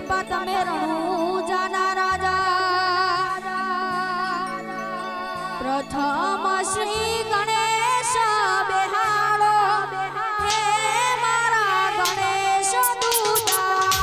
બાપા તમે રણુજાના રાજા પ્રથમ શ્રી ગણેશ બેહાડો હે મારા ગણેશ દૂતા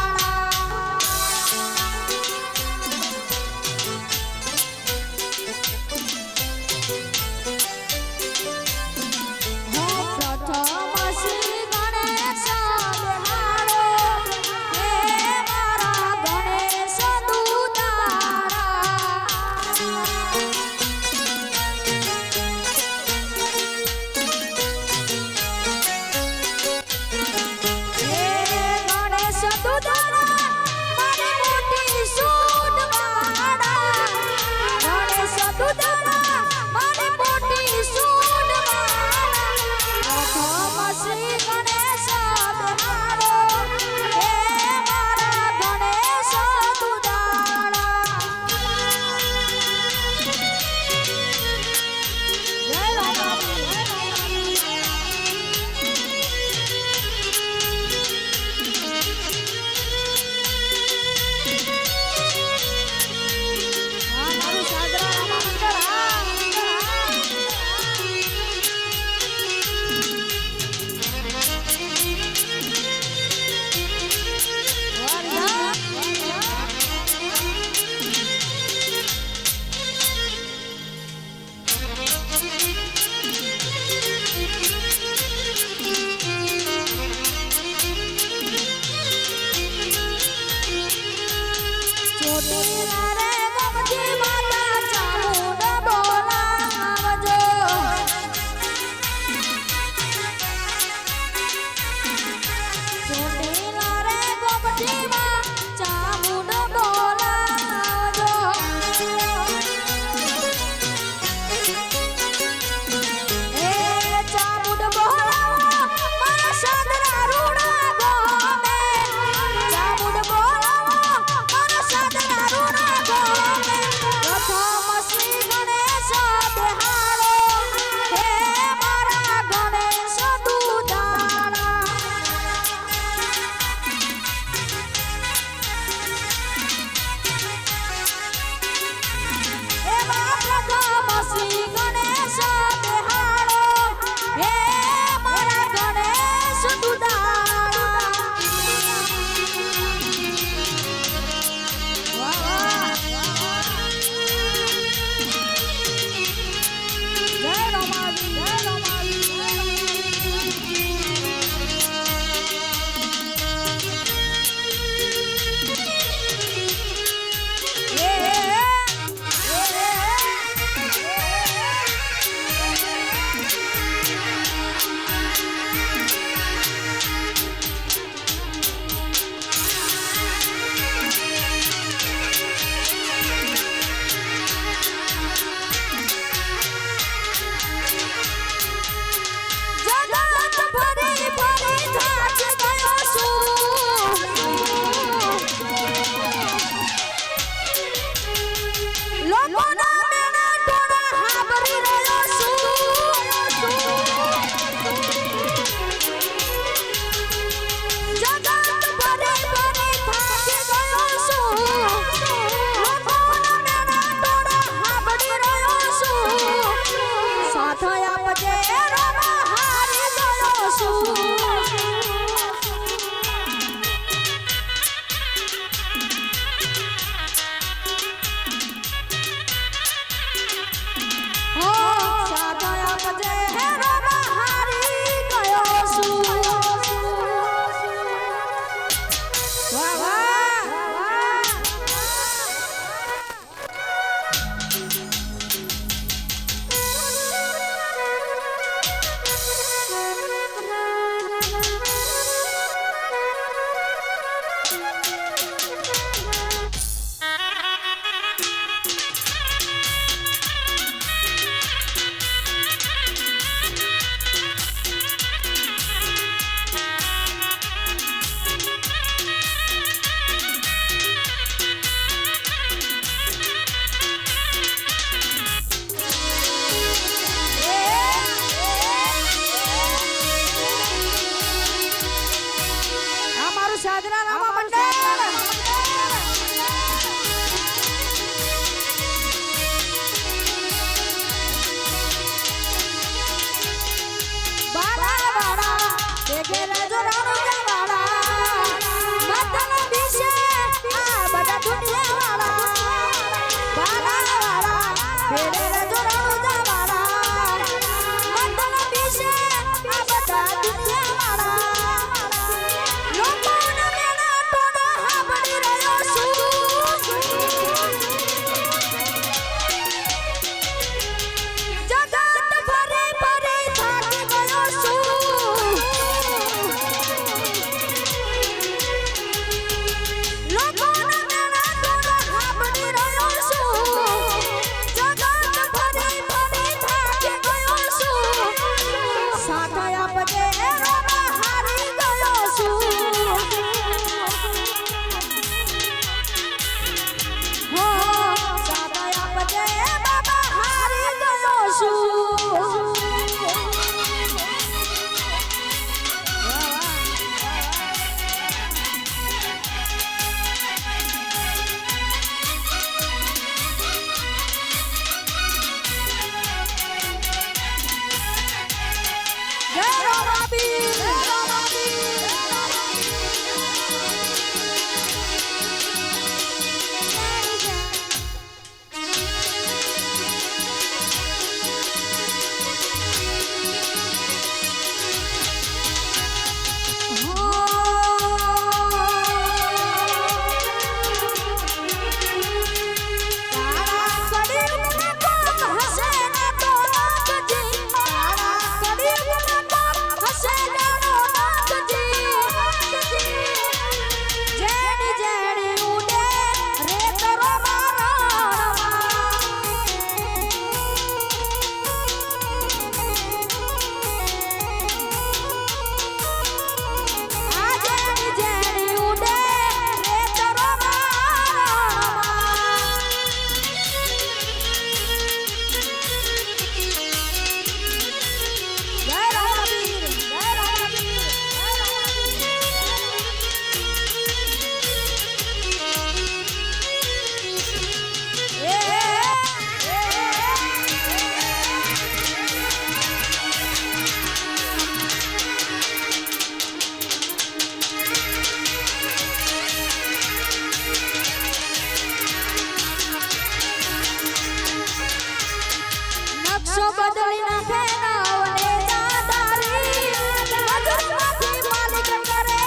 બદલી નાખે નાવને જાદારી મજૂરમાંથી માલિક કરે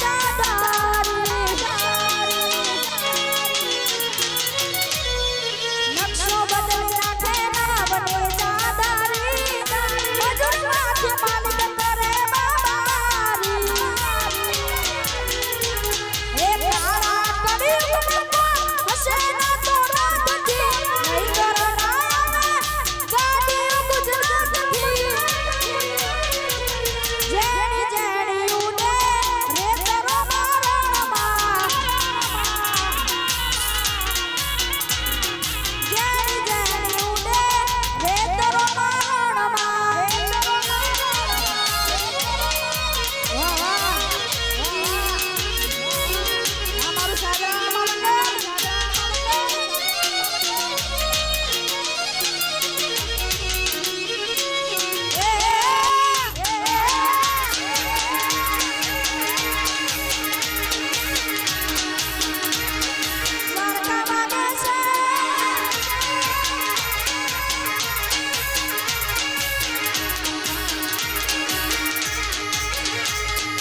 જાદારી નકશો બદલી નાખે નાવને જાદારી મજૂરમાંથી માલિક કરે બાબારી એ કાળા કડી હશે ના તો રાતથી નહીં કરનાયા ગાડી ગુજરાતથી જેણી જેણી ઉડે રેતરો મારણમાં જેણી જેણી ઉડે રેતરો મારણમાં વાહ વાહ આ મારું સાગરામાં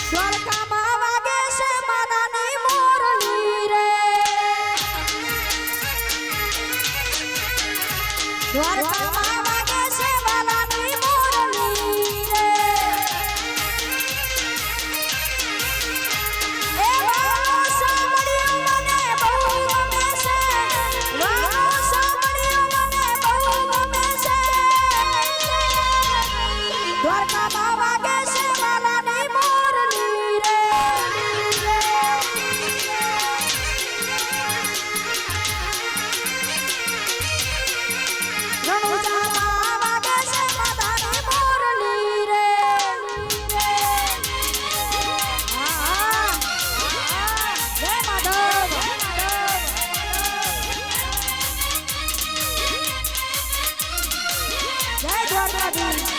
દ્વારકામાં વાગે છે માતાની મોરલી રે દ્વારકામાં વાગે છે માતાની મોરલી રે એ વાળો સાંભળ્યું મને બહુ ગમે છે વાળો સાંભળ્યું મને બહુ ગમે છે દ્વારકામાં વાગે છે માતાની મોરલી રે રણુજામાં વાગે છે માતાની મોરલી રે હા જય માધવ જય દ્વારકાધીશ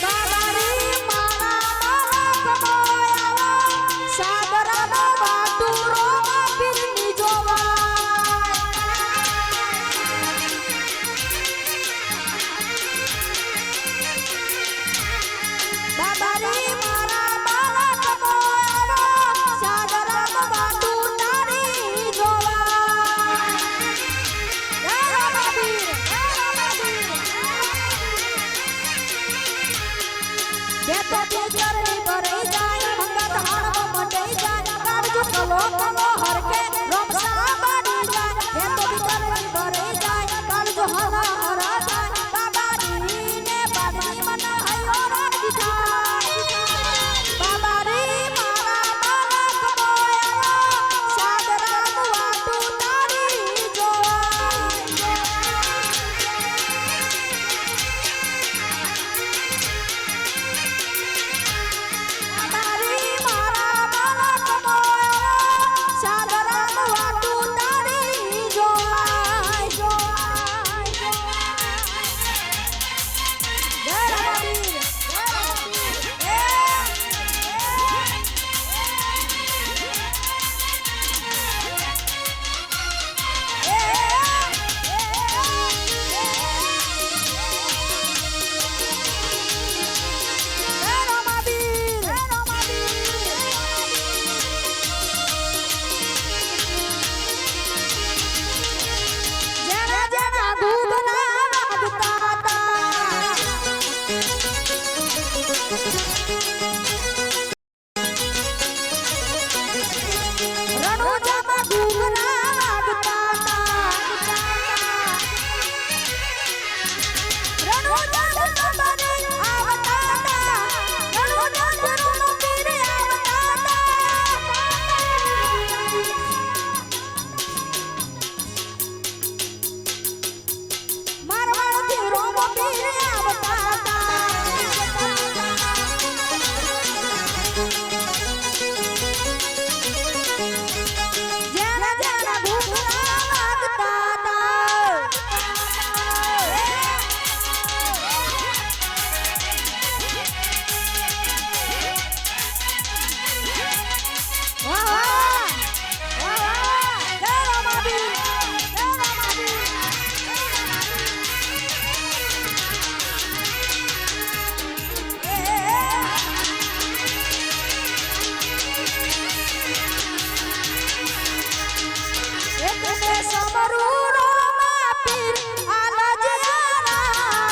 બાબારી મારા કમાયા સાગરાનો વાટુરો પીરની જોવાય બાબારી મારા કમાયા સાગરાનો વાટુ તારી જોવાય જય રામાબીર કે તો ટીચરની ભરાઈ જાય હંગત હાણમાં મંડાઈ જાય કાળજો કલો કલો હરકે રમસા બની જાય કે તો ટીચરની ભરાઈ જાય કાળજો હરા હરા જાય બાબારી ને બાબરી મને હયો રાખી જાય બાબારી મારા કમાયા સાગરાનું વાટું તારી જોવાય તારી મારા કમાયા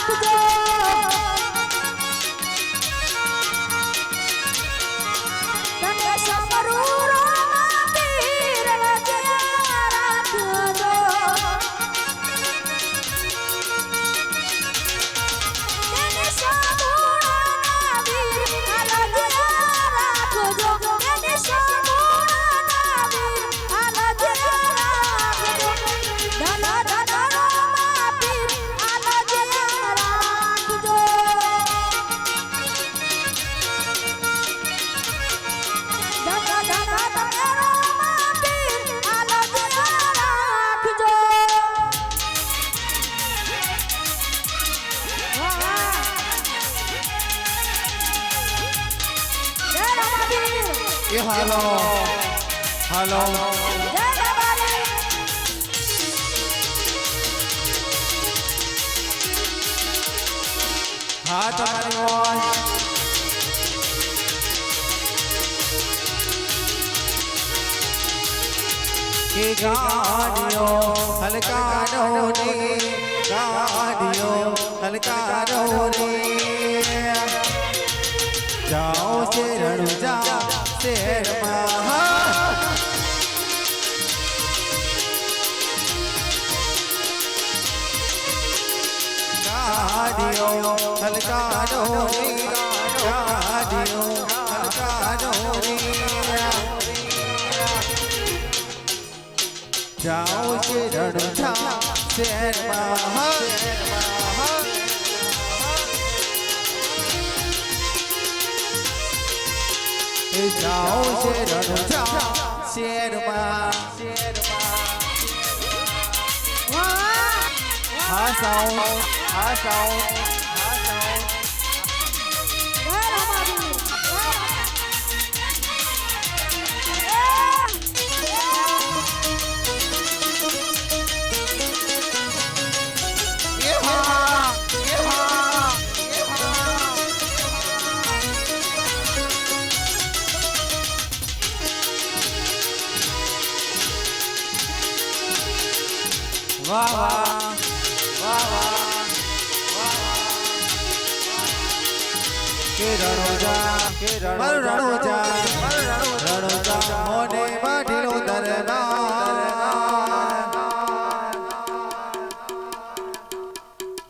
રાખજો ગણેશ મરૂરો પીર લજ્યા રાખજો ગણેશ મૂળના વીર લજ્યા રાખજો ગણેશ મૂળના વીર લજ્યા રાખજો ધન ધન રોમા પીર લજ્યા રાખજો હાલો હાલો હા તમારી મોજ કે ગાડીઓ હલકાનો રે ગાડીઓ હલકાનો રે જાઓ છે રણુજા શેરમાં ગાડીઓ હલકાનો રે ગાડીઓ હલકાનો રે જાઓ છે રણુજા શેરમાં જાઓ છે રણુજા શેરમાં હા સાઉન્ડ હા સાઉન્ડ વાહ વાહ વાહ વાહ કે રણુજા મોને માટીનો દરબાર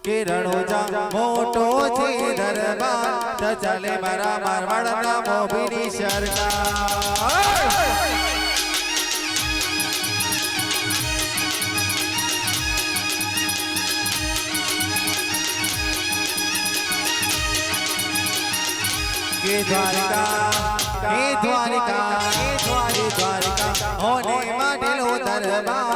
કે રણુજા મોટો છે દરબાર તો ચાલે મારા મારવાડના મોભીની સરકાર के द्वारिका होने माटेलो दरबार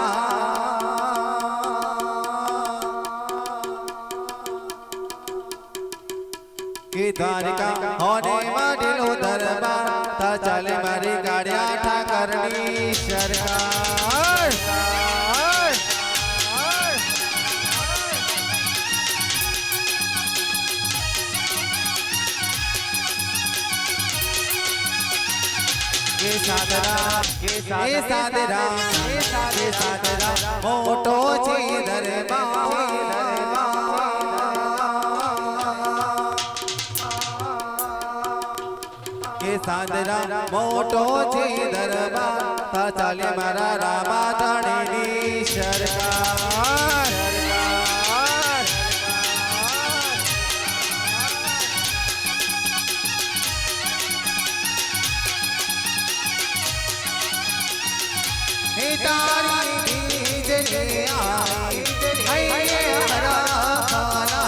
के द्वारिका होने माटेलो दरबार ता चाले मारी गाड़िया ठाकरनी सरकार के सादरा मोटो छे दरबार के सादरा मोटो छे दरबार ता चाले मारा रामा धણીની સરકાર तारी बीजले आई हरे हरा खाना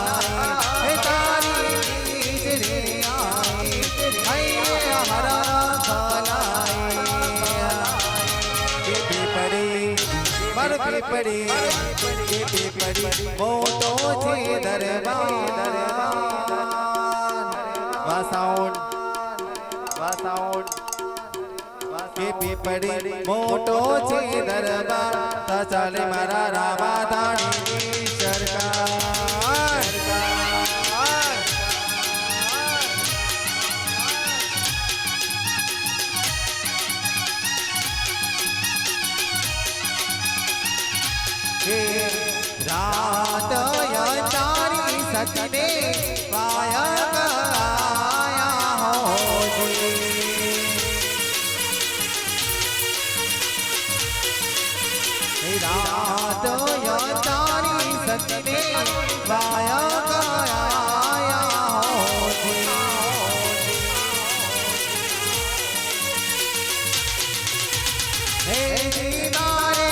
है तारी बीजले आई हरे हरा खाना के पड़ी मर के पड़ी मोटो छे दरबार वासाउंड के पीपड़ी मोटो छे दरबार ता चाले मारा रामा धણીની સરકાર के रात तारी सकने पाया आया हो जी रात या तारी सकने पाया आया हो जी हे दीदारे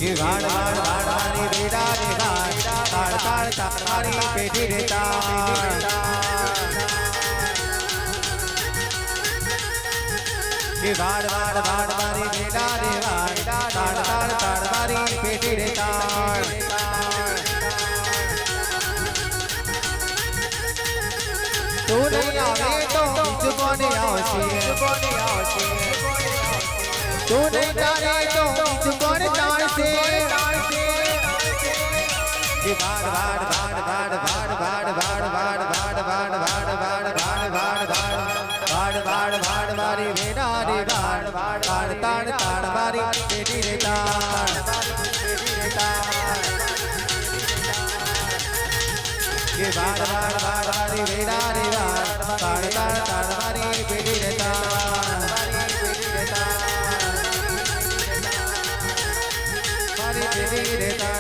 गाड़ गाड़ी बेड़ा रे गाड़ ताड़ ताड़ी पेटी रे ताड़ गाड़ गाड़ी बेड़ा रे ताड़ ताड़ ताड़ी पेटी रे ताड़ तू नहीं आवे तो बीच कोने आवसी तू नहीं जाने तो बीच कोने ताड़ से भाड़ भाड़ भाड़ भाड़ भाड़ भाड़ भाड़ भाड़ भाड़ भाड़ भाड़ भाड़ भाड़ भाड़ भाड़ भाड़ भाड़ भाड़ी बेड़ा रे भाड़ भाड़ ताड़ ताड़ भाड़ी बेटी रे ताड़ ये भाड़ भाड़ भाड़ भाड़ी बेड़ा रे भाड़ ताड़ ताड़ ताड़ भाड़ी बेटी रे ताड़ भाड़ी बेटी रे ताड़